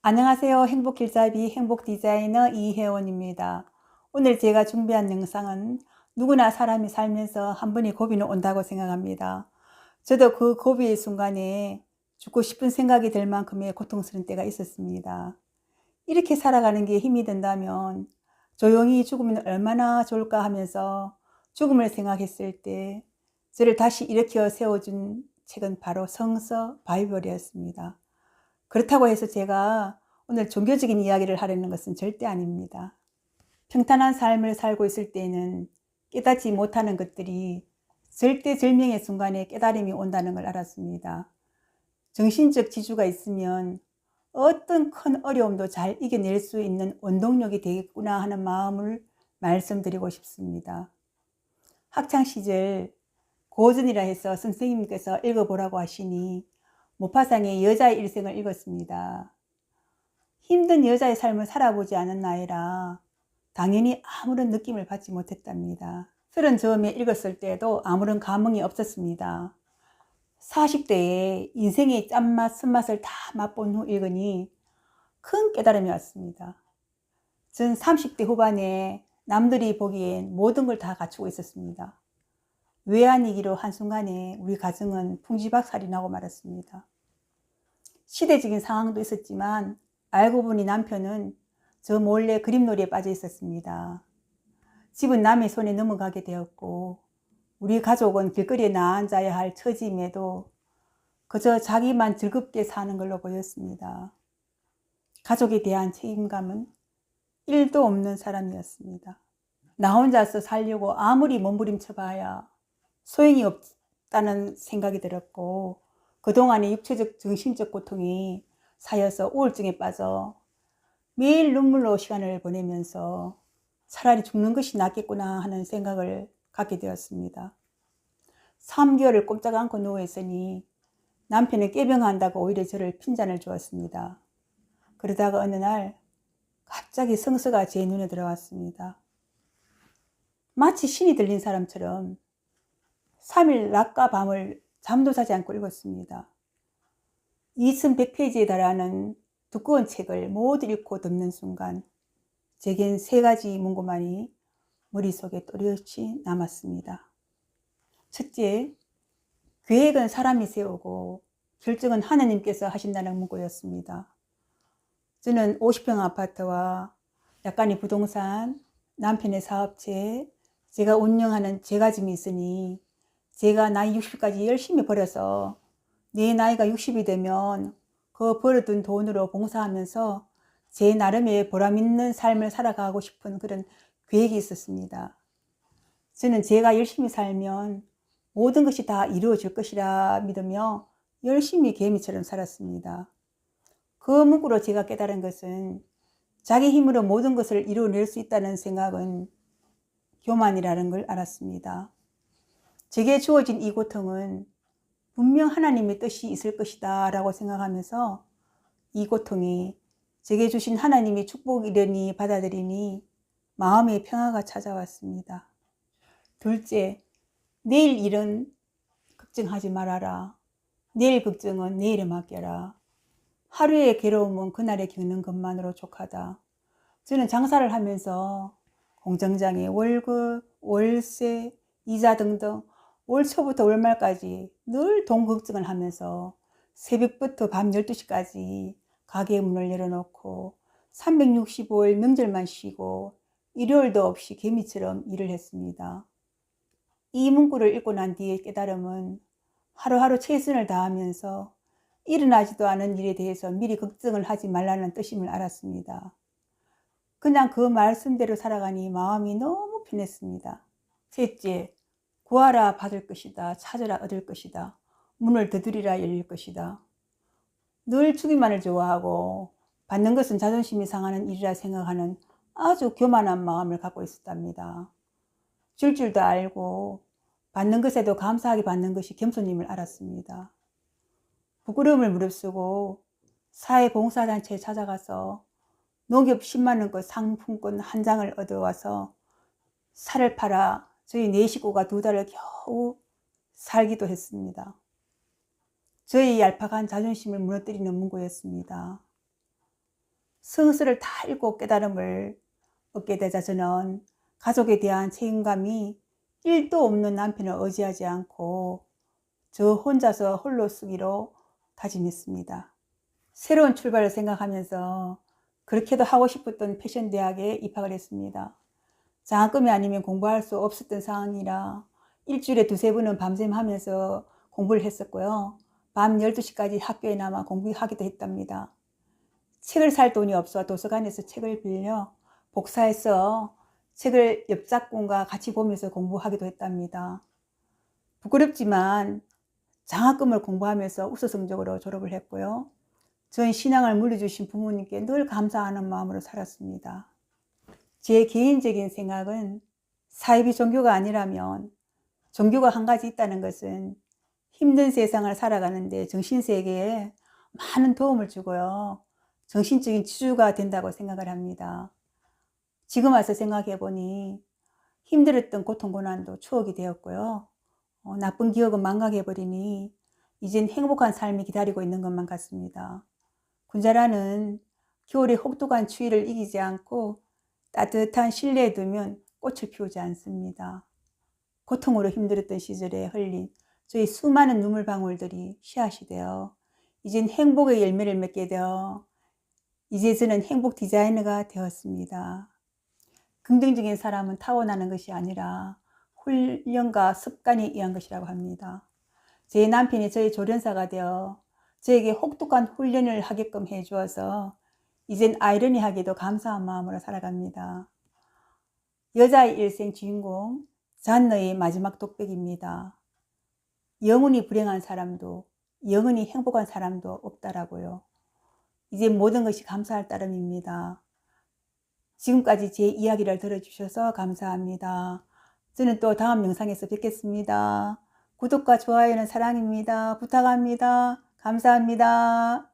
안녕하세요. 행복길잡이 행복디자이너 이혜원입니다. 오늘 제가 준비한 영상은 누구나 사람이 살면서 한 번의 고비는 온다고 생각합니다. 저도 그 고비의 순간에 죽고 싶은 생각이 들 만큼의 고통스러운 때가 있었습니다. 이렇게 살아가는 게 힘이 든다면 조용히 죽으면 얼마나 좋을까 하면서 죽음을 생각했을 때 저를 다시 일으켜 세워준 책은 바로 성서 바이블이었습니다. 그렇다고 해서 제가 오늘 종교적인 이야기를 하려는 것은 절대 아닙니다. 평탄한 삶을 살고 있을 때는 깨닫지 못하는 것들이 절대절명의 순간에 깨달음이 온다는 걸 알았습니다. 정신적 지주가 있으면 어떤 큰 어려움도 잘 이겨낼 수 있는 원동력이 되겠구나 하는 마음을 말씀드리고 싶습니다. 학창시절 고전이라 해서 선생님께서 읽어보라고 하시니 모파상의 여자의 일생을 읽었습니다. 힘든 여자의 삶을 살아보지 않은 나이라 당연히 아무런 느낌을 받지 못했답니다. 30쯤에 읽었을 때도 아무런 감흥이 없었습니다. 40대에 인생의 짠맛, 쓴맛을 다 맛본 후 읽으니 큰 깨달음이 왔습니다. 전 30대 후반에 남들이 보기엔 모든 걸 다 갖추고 있었습니다. 외환위기로 한순간에 우리 가정은 풍지박살이 나고 말았습니다. 시대적인 상황도 있었지만 알고 보니 남편은 저 몰래 그림놀이에 빠져 있었습니다. 집은 남의 손에 넘어가게 되었고 우리 가족은 길거리에 나앉아야 할 처짐에도 그저 자기만 즐겁게 사는 걸로 보였습니다. 가족에 대한 책임감은 1도 없는 사람이었습니다. 나 혼자서 살려고 아무리 몸부림쳐봐야 소용이 없다는 생각이 들었고 그동안의 육체적 정신적 고통이 쌓여서 우울증에 빠져 매일 눈물로 시간을 보내면서 차라리 죽는 것이 낫겠구나 하는 생각을 갖게 되었습니다. 3개월을 꼼짝 않고 누워있으니 남편은 깨병한다고 오히려 저를 핀잔을 주었습니다. 그러다가 어느 날 갑자기 성서가 제 눈에 들어왔습니다. 마치 신이 들린 사람처럼 3일 낮과 밤을 잠도 자지 않고 읽었습니다. 2100페이지에 달하는 두꺼운 책을 모두 읽고 덮는 순간 제겐 3가지 문구만이 머릿속에 또렷이 남았습니다. 첫째, 계획은 사람이 세우고 결정은 하느님께서 하신다는 문구였습니다. 저는 50평 아파트와 약간의 부동산, 남편의 사업체, 제가 운영하는 제가짐이 있으니 제가 나이 60까지 열심히 벌어서 내 나이가 60이 되면 그 벌어둔 돈으로 봉사하면서 제 나름의 보람있는 삶을 살아가고 싶은 그런 계획이 있었습니다. 저는 제가 열심히 살면 모든 것이 다 이루어질 것이라 믿으며 열심히 개미처럼 살았습니다. 그 문구로 제가 깨달은 것은 자기 힘으로 모든 것을 이루어낼 수 있다는 생각은 교만이라는 걸 알았습니다. 제게 주어진 이 고통은 분명 하나님의 뜻이 있을 것이다 라고 생각하면서 이 고통이 제게 주신 하나님의 축복이려니 받아들이니 마음의 평화가 찾아왔습니다. 둘째, 내일 일은 걱정하지 말아라. 내일 걱정은 내일에 맡겨라. 하루의 괴로움은 그날에 겪는 것만으로 족하다. 저는 장사를 하면서 공장장의 월급, 월세, 이자 등등 올 초부터 월 말까지 늘 돈 걱정을 하면서 새벽부터 밤 12시까지 가게 문을 열어놓고 365일 명절만 쉬고 일요일도 없이 개미처럼 일을 했습니다. 이 문구를 읽고 난 뒤의 깨달음은 하루하루 최선을 다하면서 일어나지도 않은 일에 대해서 미리 걱정을 하지 말라는 뜻임을 알았습니다. 그냥 그 말씀대로 살아가니 마음이 너무 편했습니다. 셋째, 구하라 받을 것이다. 찾으라 얻을 것이다. 문을 두드리라 열릴 것이다. 늘 주기만을 좋아하고 받는 것은 자존심이 상하는 일이라 생각하는 아주 교만한 마음을 갖고 있었답니다. 줄 줄도 알고 받는 것에도 감사하게 받는 것이 겸손임을 알았습니다. 부끄러움을 무릅쓰고 사회봉사단체에 찾아가서 농협 10만 원권 상품권 한 장을 얻어와서 살을 팔아 저희 4식구가 2달을 겨우 살기도 했습니다. 저희 얄팍한 자존심을 무너뜨리는 문구였습니다. 성서를 다 읽고 깨달음을 얻게 되자 저는 가족에 대한 책임감이 1도 없는 남편을 의지하지 않고 저 혼자서 홀로 쓰기로 다짐했습니다. 새로운 출발을 생각하면서 그렇게도 하고 싶었던 패션대학에 입학을 했습니다. 장학금이 아니면 공부할 수 없었던 상황이라 일주일에 2~3번은 밤샘 하면서 공부를 했었고요. 밤 12시까지 학교에 남아 공부하기도 했답니다. 책을 살 돈이 없어 도서관에서 책을 빌려 복사해서 책을 옆작품과 같이 보면서 공부하기도 했답니다. 부끄럽지만 장학금을 공부하면서 우수 성적으로 졸업을 했고요. 저희 신앙을 물려주신 부모님께 늘 감사하는 마음으로 살았습니다. 제 개인적인 생각은 사이비 종교가 아니라면 종교가 한 가지 있다는 것은 힘든 세상을 살아가는데 정신세계에 많은 도움을 주고요. 정신적인 치유가 된다고 생각을 합니다. 지금 와서 생각해 보니 힘들었던 고통 고난도 추억이 되었고요. 나쁜 기억은 망각해 버리니 이젠 행복한 삶이 기다리고 있는 것만 같습니다. 군자라는 겨울의 혹독한 추위를 이기지 않고 따뜻한 실내에 두면 꽃을 피우지 않습니다. 고통으로 힘들었던 시절에 흘린 저희 수많은 눈물방울들이 씨앗이 되어 이젠 행복의 열매를 맺게 되어 이제 저는 행복 디자이너가 되었습니다. 긍정적인 사람은 타고나는 것이 아니라 훈련과 습관에 의한 것이라고 합니다. 제 남편이 저희 조련사가 되어 저에게 혹독한 훈련을 하게끔 해주어서 이젠 아이러니하게도 감사한 마음으로 살아갑니다. 여자의 일생 주인공 잔너의 마지막 독백입니다. 영원히 불행한 사람도 영원히 행복한 사람도 없다라고요. 이제 모든 것이 감사할 따름입니다. 지금까지 제 이야기를 들어주셔서 감사합니다. 저는 또 다음 영상에서 뵙겠습니다. 구독과 좋아요는 사랑입니다. 부탁합니다. 감사합니다.